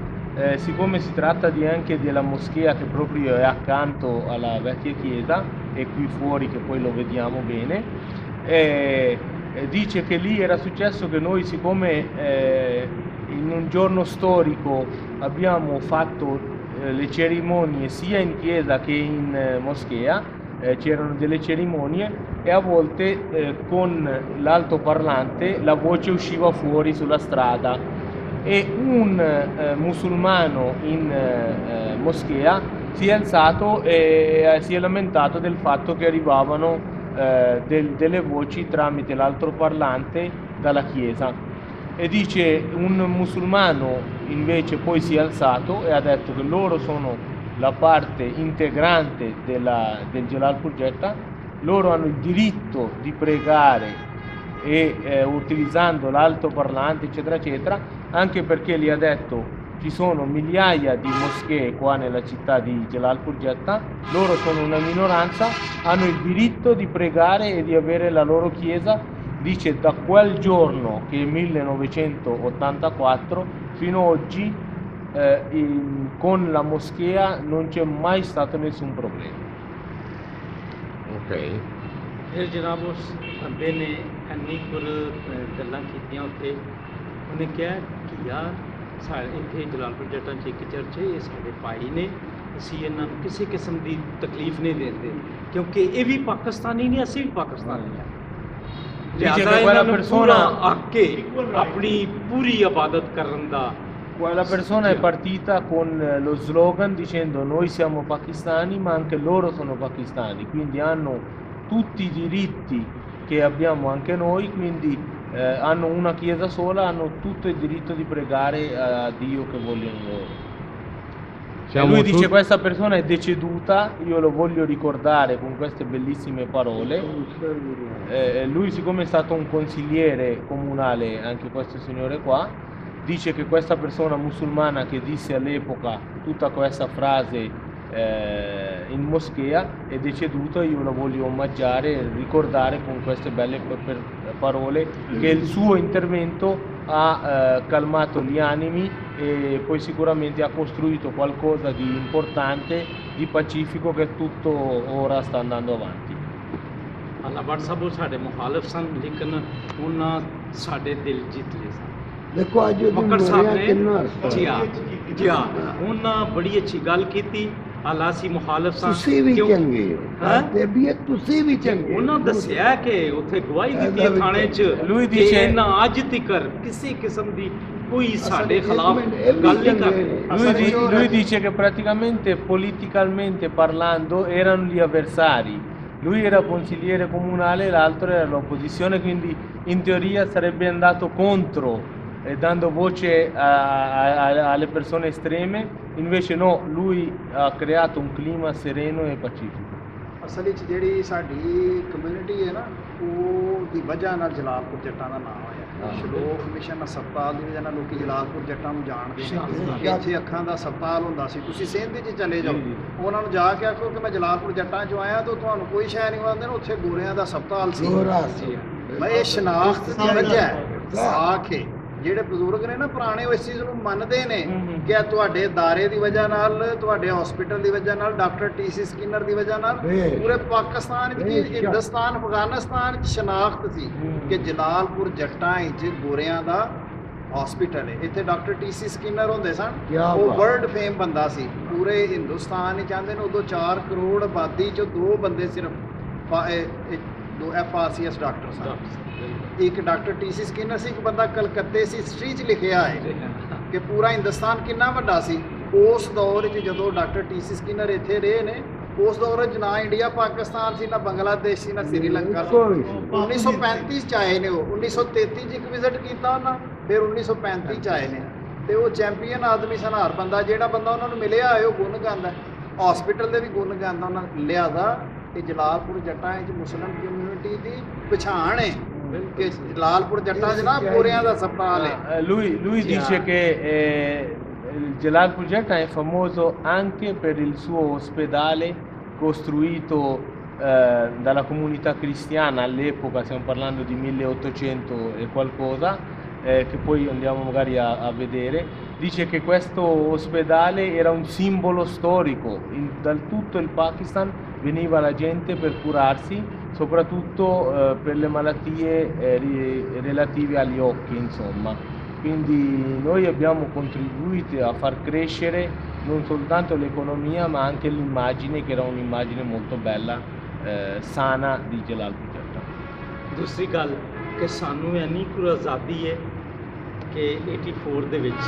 siccome si tratta anche della moschea che proprio è accanto alla vecchia chiesa e qui fuori che poi lo vediamo bene, dice che lì era successo che noi siccome in un giorno storico abbiamo fatto le cerimonie sia in chiesa che in moschea, c'erano delle cerimonie e a volte con l'altoparlante la voce usciva fuori sulla strada e un musulmano in moschea si è alzato e si è lamentato del fatto che arrivavano delle voci tramite l'altoparlante dalla chiesa. E dice un musulmano invece poi si è alzato e ha detto che loro sono la parte integrante del Jalalpur Jatta, loro hanno il diritto di pregare e utilizzando l'altoparlante eccetera eccetera, anche perché gli ha detto ci sono migliaia di moschee qua nella città di Jalalpur Jatta, loro sono una minoranza, hanno il diritto di pregare e di avere la loro chiesa. Dice da quel giorno che è 1984 fino ad oggi con la moschea non c'è mai stato nessun problema. Ok. پھر جناب اس بندے نے اینی پر گلاں کیتیاں اتنے انہیں کہا کہ یار سارے اتنے جلالپور جٹاں چ ایک چرچ ہے یہ سارے پائی نے اسی انہاں نوں کسی قسم دی تکلیف نہیں دیندے کیونکہ یہ بھی پاکستانی نے اسی بھی پاکستانی ہیں لہذا انہاں نوں پورا آ کے اپنی پوری عبادت کرن دا. Quella persona è partita con lo slogan dicendo noi siamo pakistani ma anche loro sono pakistani, quindi hanno tutti i diritti che abbiamo anche noi, quindi hanno una chiesa sola, hanno tutto il diritto di pregare a Dio che vogliono loro. E lui dice questa persona è deceduta, io lo voglio ricordare con queste bellissime parole. Lui siccome è stato un consigliere comunale, anche questo signore qua, dice che questa persona musulmana che disse all'epoca tutta questa frase in moschea è deceduto, io lo voglio omaggiare e ricordare con queste belle parole che il suo intervento ha calmato gli animi e poi sicuramente ha costruito qualcosa di importante, di pacifico che tutto ora sta andando avanti. ਅੱਲਾ ਭੱਟ ਸਾਹਿਬ ਉਹ ਸਾਡੇ ਮੁਖਾਲਫ ਸਨ ਲੇਕਿਨ ਉਹਨਾਂ ਸਾਡੇ ਦਿਲ ਜਿੱਤ ਲਏ ਸਨ ਦੇਖੋ ਅੱਜ ਉਹਦੀ ਮੱਕੜ ਸਾਹਿਬ ਮਰਿਆ ਕਿੰਨਾ ਅਰਸਾ ਨੇ ਜੀ ਹਾਂ ਉਹਨਾਂ ਬੜੀ ਅੱਛੀ ਗੱਲ ਕੀਤੀ ਹਾਲਾ ਸੀ ਮੁਖਾਲਫ ਸਨ ਤੁਸੀਂ ਵੀ ਕਿਉਂ- ਚੰਗੇ ਹੈਂ? ਤੇ ਵੀ ਇਹ ਤੁਸੀਂ ਵੀ ਚੰਗੇ ਉਹਨਾਂ ਦੱਸਿਆ ਕਿ ਉੱਥੇ ਗਵਾਹੀ ਦਿੱਤੀ ਹੈ ਥਾਣੇ 'ਚ Lui ਕਿ dice- ਇਹਨਾਂ ਅੱਜ ਤੱਕ ਕਿਸੇ ਕਿਸਮ ਦੀ ਕੋਈ ਸਾਡੇ ਇੱਕ ਖਿਲਾਫ ਮਿੰਟ, ਇਹ ਵੀ ਗੱਲ ਨਹੀਂ ਚੰਗੇ ਕਰਦੇ ਨੇ। Lui dice che praticamente politicamente parlando erano gli avversari. Lui era consigliere comunale, l'altro era l'opposizione, quindi in teoria sarebbe andato contro, dando voce alle persone estreme, invece no, lui ha creato un clima sereno e pacifico. ਅਸਲ ਵਿੱਚ ਜਿਹੜੀ ਸਾਡੀ ਕਮਿਊਨਿਟੀ ਹੈ ਨਾ ਉਹ ਦੀ ਵਜ੍ਹਾ ਨਾਲ ਜਲਾਲਪੁਰ ਜੱਟਾਂ ਦਾ ਨਾਮ ਆਇਆ ਸ਼ਲੋਕ ਮਿਸ਼ਨ ਹਸਪਤਾਲ ਦੀ ਵਜ੍ਹਾ ਨਾਲ ਲੋਕੀ ਜਲਾਲਪੁਰ ਜੱਟਾਂ ਨੂੰ ਜਾਣਦੇ ਨੇ ਇੱਥੇ ਅੱਖਾਂ ਦਾ ਹਸਪਤਾਲ ਹੁੰਦਾ ਸੀ ਤੁਸੀਂ ਸਿੰਧ 'ਚ ਚਲੇ ਜਾਓ ਉਹਨਾਂ ਨੂੰ ਜਾ ਕੇ ਆਖੋ ਕਿ ਮੈਂ ਜਲਾਲਪੁਰ ਜੱਟਾਂ 'ਚੋਂ ਆਇਆ ਤਾਂ ਤੁਹਾਨੂੰ ਕੋਈ ਸ਼ੈ ਨਹੀਂ ਆਉਂਦੇ ਨੇ ਉੱਥੇ ਗੋਰਿਆਂ ਦਾ ਹਸਪਤਾਲ ਸੀ ਗੋਰਾ ਸੀ ਮੈਂ ਇਹ ਸ਼ਨਾਖਤ ਦੀ ਵਜ੍ਹਾ ਹੈ ਸਾਖ ਹੈ ਜਿਹੜੇ ਬਜ਼ੁਰਗ ਨੇ ਨਾ ਪੁਰਾਣੇ ਉਹ ਇਸ ਚੀਜ਼ ਨੂੰ ਮੰਨਦੇ ਨੇ ਕਿ ਇਹ ਤੁਹਾਡੇ ਦਾਰੇ ਦੀ ਵਜ੍ਹਾ ਨਾਲ ਤੁਹਾਡੇ ਹਸਪੀਟਲ ਦੀ ਵਜ੍ਹਾ ਨਾਲ ਡਾਕਟਰ ਟੀ.ਸੀ. ਸਕਿਨਰ ਦੀ ਵਜ੍ਹਾ ਨਾਲ ਪੂਰੇ ਪਾਕਿਸਤਾਨ ਵਿੱਚ ਹਿੰਦੁਸਤਾਨ ਅਫਗਾਨਿਸਤਾਨ ਵਿੱਚ ਸ਼ਨਾਖਤ ਸੀ ਕਿ ਜਲਾਲਪੁਰ ਜੱਟਾਂ ਵਿੱਚ ਗੋਰਿਆਂ ਦਾ ਹਸਪੀਟਲ ਹੈ ਇੱਥੇ ਡਾਕਟਰ ਟੀ.ਸੀ. ਸਕਿਨਰ ਹੁੰਦੇ ਸਨ ਉਹ ਵਰਲਡ ਫੇਮ ਬੰਦਾ ਸੀ ਪੂਰੇ ਹਿੰਦੁਸਤਾਨ ਵਿੱਚ ਆਉਂਦੇ ਨੇ ਉਦੋਂ 4 ਕਰੋੜ ਆਬਾਦੀ 'ਚੋਂ 2 ਬੰਦੇ ਸਿਰਫ ਦੋ FRCS ਡਾਕਟਰ ਸਨ ਇੱਕ ਡਾਕਟਰ ਟੀ.ਸੀ. ਸਕਿਨਰ ਸੀ ਇੱਕ ਬੰਦਾ ਕਲਕੱਤੇ ਸੀ ਹਿਸਟਰੀ 'ਚ ਲਿਖਿਆ ਹੈ ਕਿ ਪੂਰਾ ਹਿੰਦੁਸਤਾਨ ਕਿੰਨਾ ਵੱਡਾ ਸੀ ਉਸ ਦੌਰ 'ਚ ਜਦੋਂ ਡਾਕਟਰ ਟੀ.ਸੀ. ਸਕਿਨਰ ਇੱਥੇ ਰਹੇ ਨੇ ਉਸ ਦੌਰ 'ਚ ਨਾ ਇੰਡੀਆ ਪਾਕਿਸਤਾਨ ਸੀ ਨਾ ਬੰਗਲਾਦੇਸ਼ ਸੀ ਨਾ ਸ੍ਰੀਲੰਕਾ ਸੀ 1935 'ਚ ਆਏ ਨੇ ਉਹ 1933 'ਚ ਇੱਕ ਵਿਜ਼ਿਟ ਕੀਤਾ ਉਹਨਾਂ ਫਿਰ 1935 'ਚ ਆਏ ਨੇ ਤੇ ਉਹ ਚੈਂਪੀਅਨ ਆਦਮੀ ਸਨ ਹਰ ਬੰਦਾ ਜਿਹੜਾ ਬੰਦਾ ਉਹਨਾਂ ਨੂੰ ਮਿਲਿਆ ਹੈ ਉਹ ਗੁਣ ਗਾਉਂਦਾ ਹਸਪੀਟਲ ਦੇ ਵੀ ਗੁਣ ਗਾਉਂਦਾ ਉਹਨਾਂ ਲਿਆਦਾ ਕਿ ਜਲਾਲਪੁਰ ਜੱਟਾਂ ਵਿੱਚ ਮੁਸਲਿਮ ਕਮਿਊਨਿਟੀ ਦੀ ਪਛਾਣ ਹੈ ਕਿ ਜਲਾਲਪੁਰ ਜੱਟਾਂ 'ਚ ਨਾ ਗੋਰਿਆਂ ਦਾ ਹਸਪਤਾਲ ਹੈ Lui dice che il Jalalpur Jetta è famoso anche per il suo ospedale costruito dalla comunità cristiana all'epoca, stiamo parlando di 1800 e qualcosa, che poi andiamo magari a vedere. Dice che questo ospedale era un simbolo storico, da tutto il Pakistan veniva la gente per curarsi, soprattutto per le malattie relative agli occhi, insomma. Quindi noi abbiamo contribuito a far crescere non soltanto l'economia ma anche l'immagine, che era un'immagine molto bella, sana di Jalalpur Jetta. ਦੂਸਰੀ ਗੱਲ ਕਿ ਸਾਨੂੰ ਇੰਨੀ ਕੁ ਆਜ਼ਾਦੀ ਹੈ ਕਿ 84 ਦੇ ਵਿੱਚ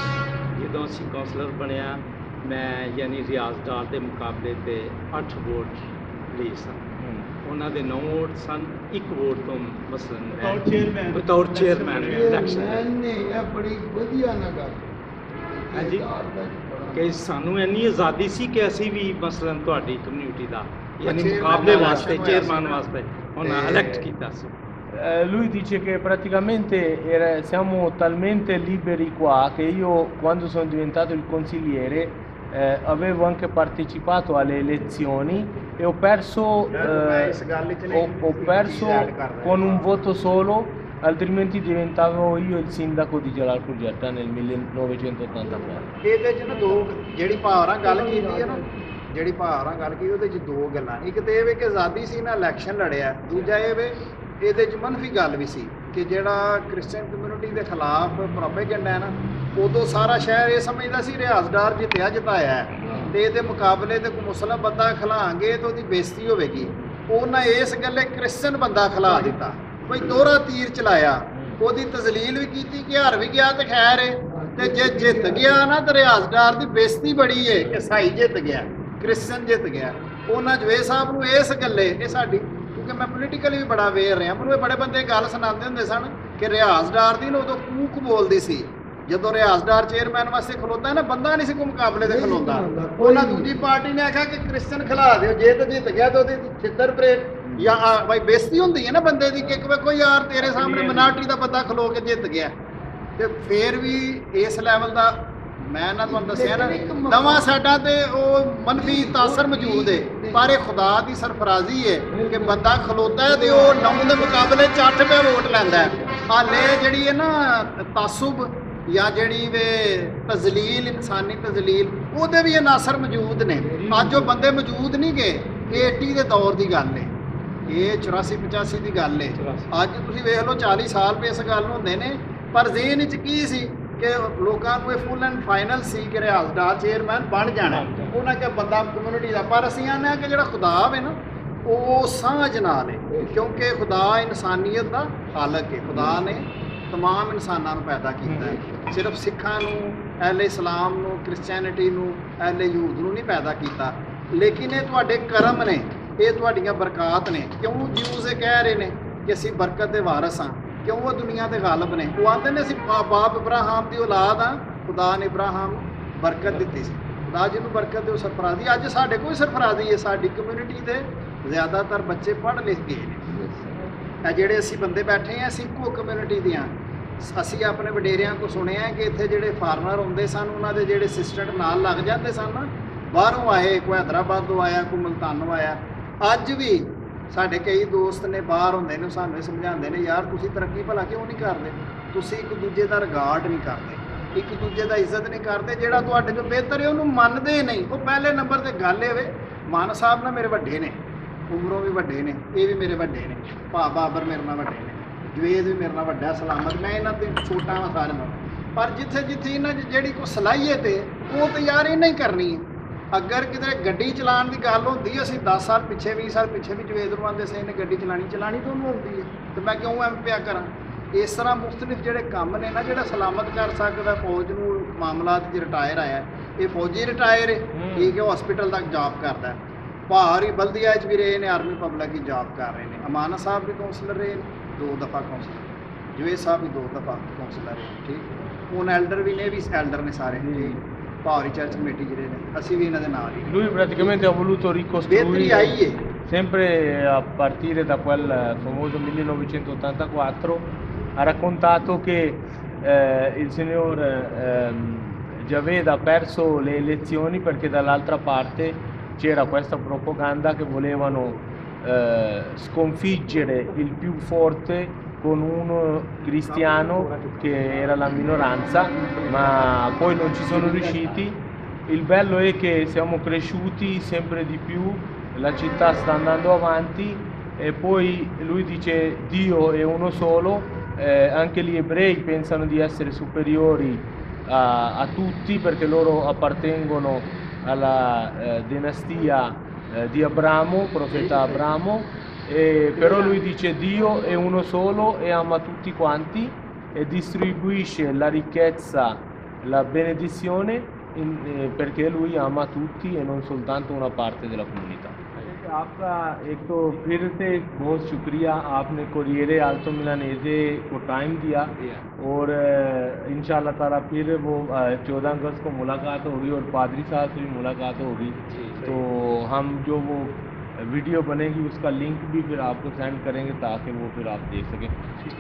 ਜਦੋਂ ਅਸੀਂ ਕਾਉਂਸਲਰ ਬਣਿਆ ਮੈਂ ਯਾਨੀ ਰਿਆਜ਼ ਡਾਰ ਦੇ ਮੁਕਾਬਲੇ ਤੇ 8 ਵੋਟ ਲਈ ਸਨ ਉਹਨਾਂ ਦੇ 9 ਵੋਟ ਸਨ 1 ਵੋਟ ਤੋਂ ਮਸਲਨ ਬਤੌਰ ਚੇਅਰਮੈਨ ਇਲੈਕਸ਼ਨ ਨੇ ਇਹ ਬੜੀ ਵਧੀਆ ਨਾ ਗੱਲ ਹਾਂਜੀ ਕਿ ਸਾਨੂੰ ਇੰਨੀ ਆਜ਼ਾਦੀ ਸੀ ਕਿ ਅਸੀਂ ਵੀ ਮਸਲਨ ਤੁਹਾਡੀ ਕਮਿਊਨਿਟੀ ਦਾ ਯਾਨੀ ਮੁਕਾਬਲੇ ਵਾਸਤੇ ਚੇਅਰਮੈਨ ਵਾਸਤੇ ਉਹਨਾਂ ਇਲੈਕਟ ਕੀਤਾ ਸੀ Lui dice che praticamente siamo talmente liberi qua che io quando sono diventato il consigliere avevo anche partecipato alle elezioni e ho perso con un voto solo, altrimenti diventavo io il sindaco di Jalalpur Jetta nel 1984. ਇਹਦੇ 'ਚ ਨਾ ਦੋ ਜਿਹੜੀ ਭਾਵਨਾ ਗੱਲ ਕੀਤੀ ਹੈ ਨਾ ਜਿਹੜੀ ਭਾਵਨਾ ਗੱਲ ਕੀਤੀ ਉਹਦੇ 'ਚ ਦੋ ਗੱਲਾਂ ਇੱਕ ਤੇ ਇਹ ਵੇ ਕਿ ਆਜ਼ਾਦੀ ਸੀ ਨਾ ਇਲੈਕਸ਼ਨ ਲੜਿਆ ਦੂਜਾ ਇਹ ਵੇ ਇਹਦੇ 'ਚ ਮਨਫੀ ਗੱਲ ਵੀ ਸੀ ਕਿ ਜਿਹੜਾ ਕ੍ਰਿਸਚੀਅਨ ਕਮਿਊਨਿਟੀ ਦੇ ਖਿਲਾਫ ਪ੍ਰੋਪੇਗੈਂਡਾ ਹੈ ਨਾ ਉਦੋਂ ਸਾਰਾ ਸ਼ਹਿਰ ਇਹ ਸਮਝਦਾ ਸੀ ਰਿਆਜ਼ਦਾਰ ਜਿੱਤਿਆ ਜਿਤਾਇਆ ਹੈ ਤੇ ਇਹਦੇ ਮੁਕਾਬਲੇ ਤੇ ਕੋਈ ਮੁਸਲਮ ਬੰਦਾ ਖਿਲਾਵਾਂਗੇ ਤਾਂ ਉਹਦੀ ਬੇਇੱਜ਼ਤੀ ਹੋਵੇਗੀ ਉਹਨਾਂ ਇਸ ਗੱਲੇ ਕ੍ਰਿਸਚੀਅਨ ਬੰਦਾ ਖਿਲਾ ਦਿੱਤਾ ਕੋਈ ਦੋਹਰਾ ਤੀਰ ਚਲਾਇਆ ਉਹਦੀ ਤਜ਼ਲੀਲ ਵੀ ਕੀਤੀ ਕਿ ਹਾਰ ਵੀ ਗਿਆ ਤੇ ਖੈਰ ਹੈ ਤੇ ਜੇ ਜਿੱਤ ਗਿਆ ਨਾ ਤੇ ਰਿਆਜ਼ਦਾਰ ਦੀ ਬੇਇੱਜ਼ਤੀ ਬੜੀ ਹੈ ਕਿ ਸਾਈ ਜਿੱਤ ਗਿਆ ਕ੍ਰਿਸਚੀਅਨ ਜਿੱਤ ਗਿਆ ਉਹਨਾਂ ਜਵੇ ਸਾਹਿਬ ਨੂੰ ਇਸ ਗੱਲੇ ਇਹ ਸਾਡੀ ਕਿਉਂਕਿ ਮੈਂ ਪੋਲੀਟੀਕਲੀ ਵੀ ਬੜਾ ਅਵੇਅਰ ਰਿਹਾ ਮੈਨੂੰ ਇਹ ਬੜੇ ਬੰਦੇ ਗੱਲ ਸੁਣਾਉਂਦੇ ਹੁੰਦੇ ਸਨ ਕਿ ਰਿਆਜ਼ਦਾਰ ਦੀ ਨਾ ਉਦੋਂ ਕੂਕ ਬੋਲਦੀ ਸੀ ਜਦੋਂ ਰਿਆਜ਼ਦਾਰ ਚੇਅਰਮੈਨ ਵਾਸਤੇ ਖਲੋਤਾ ਨਾ ਬੰਦਾ ਨਹੀਂ ਸੀ ਕੋਈ ਮੁਕਾਬਲੇ ਦੇ ਖਲੋਤਾ ਉਹਨਾਂ ਦੂਜੀ ਪਾਰਟੀ ਨੇ ਆਖਿਆ ਕਿ ਕ੍ਰਿਸਚਨ ਖਿਲਾ ਦਿਓ ਜੇ ਤਾਂ ਜਿੱਤ ਗਿਆ ਤਾਂ ਉਹਦੀ ਛਿੱਤਰ ਪਰੇਡ ਜਾਂ ਭਾਈ ਬੇਇੱਜ਼ਤੀ ਹੁੰਦੀ ਹੈ ਨਾ ਬੰਦੇ ਦੀ ਕਿ ਕੋਈ ਯਾਰ ਤੇਰੇ ਸਾਹਮਣੇ ਮਿਨਾਰਟੀ ਦਾ ਬੰਦਾ ਖਲੋ ਕੇ ਜਿੱਤ ਗਿਆ ਤੇ ਫੇਰ ਵੀ ਇਸ ਲੈਵਲ ਦਾ ਮੈਂ ਨਾ ਤੁਹਾਨੂੰ ਦੱਸਿਆ ਨਾ ਨਵਾਂ ਸਾਡਾ ਤੇ ਉਹ ਮੰਨਫੀ ਤਾਸਰ ਮੌਜੂਦ ਹੈ, ਪਰ ਇਹ ਖੁਦਾ ਦੀ ਸਰਫਰਾਜ਼ੀ ਹੈ ਕਿ ਬੰਦਾ ਖਲੋਤਾ ਹੈ ਤੇ ਉਹ 9 ਦੇ ਮੁਕਾਬਲੇ 'ਚ 8 ਰੁਪਏ ਵੋਟ ਲੈਂਦਾ ਹੈ। ਹਾਲੇ ਜਿਹੜੀ ਹੈ ਨਾ ਤਾਸੁਬ ਜਾਂ ਜਿਹੜੀ ਵੇ ਤਜ਼ਲੀਲ, ਇਨਸਾਨੀ ਤਜ਼ਲੀਲ, ਉਹਦੇ ਵੀ ਅਨਾਸਰ ਮੌਜੂਦ ਨੇ। ਅੱਜ ਉਹ ਬੰਦੇ ਮੌਜੂਦ ਨਹੀਂ ਗਏ, ਇਹ 80 ਦੇ ਦੌਰ ਦੀ ਗੱਲ ਹੈ, ਇਹ 84-85 ਦੀ ਗੱਲ ਹੈ। ਅੱਜ ਤੁਸੀਂ ਵੇਖ ਲਓ 40 ਸਾਲ ਵੀ ਇਸ ਗੱਲ ਨੂੰ ਹੁੰਦੇ ਨੇ, ਪਰ ਜ਼ੇਨ ਵਿੱਚ ਕੀ ਸੀ ਕਿ ਲੋਕਾਂ ਨੂੰ ਇਹ ਫੁੱਲ ਐਂਡ ਫਾਈਨਲ ਸੀ ਕਿ ਰਿਆਜ਼ ਦਾ ਚੇਅਰਮੈਨ ਬਣ ਜਾਣਾ, ਉਹਨਾਂ ਕਿ ਬੰਦਾ ਕਮਿਊਨਿਟੀ ਦਾ। ਪਰ ਅਸੀਂ ਆਨੇ ਆ ਕਿ ਜਿਹੜਾ ਖੁਦਾ ਵੇ ਨਾ ਉਹ ਸਾਂਝ ਨਾਲ ਹੈ, ਕਿਉਂਕਿ ਖੁਦਾ ਇਨਸਾਨੀਅਤ ਦਾ ਖਾਲਕ ਹੈ। ਖੁਦਾ ਨੇ ਤਮਾਮ ਇਨਸਾਨਾਂ ਨੂੰ ਪੈਦਾ ਕੀਤਾ ਹੈ, ਸਿਰਫ ਸਿੱਖਾਂ ਨੂੰ, ਅਹਿਲੇ ਇਸਲਾਮ ਨੂੰ, ਕ੍ਰਿਸਚੈਨਿਟੀ ਨੂੰ, ਅਹਿਲੇ ਯਹੂਦ ਨੂੰ ਨਹੀਂ ਪੈਦਾ ਕੀਤਾ। ਲੇਕਿਨ ਇਹ ਤੁਹਾਡੇ ਕਰਮ ਨੇ, ਇਹ ਤੁਹਾਡੀਆਂ ਬਰਕਾਤ ਨੇ। ਕਿਉਂ ਜਿਊਜ਼ ਇਹ ਕਹਿ ਰਹੇ ਨੇ ਕਿ ਅਸੀਂ ਬਰਕਤ ਦੇ ਵਾਰਸ ਹਾਂ, ਕਿਉਂ ਉਹ ਦੁਨੀਆ ਤੇ ਗਾਲਬ ਨੇ। ਉਹ ਆਂਦੇ ਨੇ ਅਸੀਂ ਬਾਪ ਇਬਰਾਹਿਮ ਦੀ ਔਲਾਦ ਹਾਂ, ਖੁਦਾ ਨੇ ਇਬਰਾਹਿਮ ਨੂੰ ਬਰਕਤ ਦਿੱਤੀ ਸੀ। ਖੁਦਾ ਜਿਹਨੂੰ ਬਰਕਤ ਦੇ ਉਹ ਸਰਫਰਾਜ਼ੀ। ਅੱਜ ਸਾਡੇ ਕੋਈ ਸਰਫਰਾਜ਼ੀ ਹੈ, ਸਾਡੀ ਕਮਿਊਨਿਟੀ ਦੇ ਜ਼ਿਆਦਾਤਰ ਬੱਚੇ ਪੜ੍ਹ ਲਿਖ ਗਏ ਨੇ। ਇਹ ਜਿਹੜੇ ਅਸੀਂ ਬੰਦੇ ਬੈਠੇ ਹਾਂ, ਅਸੀਂ ਇੱਕੋ ਕਮਿਊਨਿਟੀ ਦੇ ਹਾਂ। ਅਸੀਂ ਆਪਣੇ ਵਡੇਰਿਆਂ ਕੋਲ ਸੁਣਿਆ ਕਿ ਇੱਥੇ ਜਿਹੜੇ ਫਾਰਮਰ ਹੁੰਦੇ ਸਨ, ਉਹਨਾਂ ਦੇ ਜਿਹੜੇ ਅਸਿਸਟੈਂਟ ਨਾਲ ਲੱਗ ਜਾਂਦੇ ਸਨ, ਬਾਹਰੋਂ ਆਏ, ਕੋਈ ਹੈਦਰਾਬਾਦ ਤੋਂ ਆਇਆ, ਕੋਈ ਮੁਲਤਾਨੋਂ ਆਇਆ। ਅੱਜ ਵੀ ਸਾਡੇ ਕਈ ਦੋਸਤ ਨੇ ਬਾਹਰ ਹੁੰਦੇ ਨੇ, ਸਾਨੂੰ ਇਹ ਸਮਝਾਉਂਦੇ ਨੇ, ਯਾਰ ਤੁਸੀਂ ਤਰੱਕੀ ਭਲਾ ਕਿਉਂ ਨਹੀਂ ਕਰਦੇ? ਤੁਸੀਂ ਇੱਕ ਦੂਜੇ ਦਾ ਰਿਗਾਰਡ ਨਹੀਂ ਕਰਦੇ, ਇੱਕ ਦੂਜੇ ਦਾ ਇੱਜ਼ਤ ਨਹੀਂ ਕਰਦੇ। ਜਿਹੜਾ ਤੁਹਾਡੇ ਤੋਂ ਬਿਹਤਰ ਹੈ ਉਹਨੂੰ ਮੰਨਦੇ ਨਹੀਂ। ਉਹ ਪਹਿਲੇ ਨੰਬਰ ਤੇ ਗੱਲ ਇਹ ਵੇ, ਮਾਨ ਸਾਹਿਬ ਨਾ ਮੇਰੇ ਵੱਡੇ ਨੇ, ਉਮਰੋਂ ਵੀ ਵੱਡੇ ਨੇ, ਇਹ ਵੀ ਮੇਰੇ ਵੱਡੇ ਨੇ, ਭਾ ਬਾਬਰ ਮੇਰੇ ਨਾਲ ਵੱਡੇ ਨੇ, ਜਵੇਦ ਵੀ ਮੇਰੇ ਨਾਲ ਵੱਡਾ, ਸਲਾਮਤ, ਮੈਂ ਇਹਨਾਂ ਤੇ ਛੋਟਾ ਹਾਂ ਸਾਰਿਆਂ ਨਾਲੋਂ। ਪਰ ਜਿੱਥੇ ਜਿੱਥੇ ਇਹਨਾਂ 'ਚ ਜਿਹੜੀ ਕੋਈ ਸਲਾਹੀਅਤ ਹੈ, ਉਹ ਤਾਂ ਯਾਰ ਇਹਨਾਂ ਹੀ ਕਰਨੀ ਹੈ। ਅਗਰ ਕਿਤੇ ਗੱਡੀ ਚਲਾਉਣ ਦੀ ਗੱਲ ਹੁੰਦੀ, ਅਸੀਂ 10 ਸਾਲ ਪਿੱਛੇ, 20 ਸਾਲ ਪਿੱਛੇ ਵੀ ਜਵੇਦ ਨੂੰ ਆਉਂਦੇ ਸੀ ਇਹਨੇ ਗੱਡੀ ਚਲਾਣੀ ਤਾਂ ਉਹਨੂੰ ਆਉਂਦੀ ਹੈ, ਤੇ ਮੈਂ ਕਿਉਂ ਐਵੇਂ ਪਿਆ ਕਰਾਂ? ਇਸ ਤਰ੍ਹਾਂ ਮੁਖਤਲਿਫ ਜਿਹੜੇ ਕੰਮ ਨੇ ਨਾ, ਜਿਹੜਾ ਸਲਾਮਤ ਕਰ ਸਕਦਾ ਫੌਜ ਨੂੰ ਮਾਮਲਾਤ 'ਚ ਰਿਟਾਇਰ ਆਇਆ, ਇਹ ਫੌਜੀ ਰਿਟਾਇਰ ਹੈ, ਠੀਕ ਹੈ, ਹਸਪੀਟਲ ਤੱਕ ਜੌਬ ਕਰਦਾ ਹੈ। ਭਾਰੀ ਬਲਦੀਆ 'ਚ ਵੀ ਰਹੇ ਨੇ, ਆਰਮੀ ਪਬਲਿਕ ਦੀ ਜੌਬ ਕਰ ਰਹੇ ਨੇ। ਅਮਾਨਾ ਸਾਹਿਬ ਵੀ ਕਾਉਂਸਲਰ ਰਹੇ ਨੇ, 2 ਦਫਾ ਕਾਉਂਸਲਰ। ਜਵੇਦ ਸਾਹਿਬ ਵੀ 2 ਦਫਾ ਕਾਉਂਸਲਰ ਰਹੇ, ਠੀਕ। ਹੁਣ ਐਲਡਰ ਵੀ ਨੇ, ਵੀ ਐਲਡਰ ਨੇ ਸਾਰੇ, ਭਾਰੀ ਚਰਚ ਕਮੇਟੀ ਜਿਹੜੇ ਨੇ, ਅਸੀਂ ਵੀ ਇਹਨਾਂ ਦੇ ਨਾਲ ਹੀ। Lui praticamente ha voluto ਬਿਹਤਰੀ ricostruire ਆਈ ਹੈ। sempre a partire da quel famoso 1984, ha raccontato che il signor Javed ha perso le elezioni perché dall'altra parte c'era questa propaganda che volevano sconfiggere il più forte con uno cristiano che era la minoranza, ma poi non ci sono riusciti. Il bello è che siamo cresciuti sempre di più, la città sta andando avanti e poi lui dice Dio è uno solo, anche gli ebrei pensano di essere superiori a tutti perché loro appartengono alla dinastia di Abramo, profeta Abramo, però lui dice Dio è uno solo e ama tutti quanti e distribuisce la ricchezza, la benedizione perché lui ama tutti e non soltanto una parte della comunità. आपका एक तो फिर से बहुत शुक्रिया, आपने कोरियरे आल्तो मिलानेज़े को टाइम दिया और इंशाल्लाह ताला फिर वो 14 अगस्त को मुलाकात होगी और पादरी साहब से भी मुलाकात होगी। तो हम जो वो वीडियो बनेगी उसका लिंक भी फिर आपको सेंड करेंगे ताकि वो फिर आप देख सकें।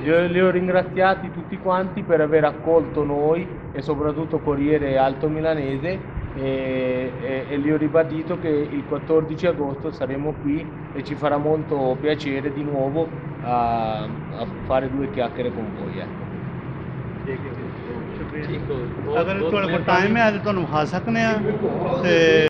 Io li ho ringraziati tutti quanti per aver accolto noi e soprattutto Corriere Alto Milanese e gli ho ribadito che il 14 agosto saremo qui e ci farà molto piacere di nuovo a fare 2 chiacchiere con voi. ਅਗਰ ਤੁਹਾਡੇ ਕੋਲ ਟਾਈਮ ਹੈ ਤਾਂ ਤੁਹਾਨੂੰ ਵਿਖਾ ਸਕਨੇ ਆ ਤੇ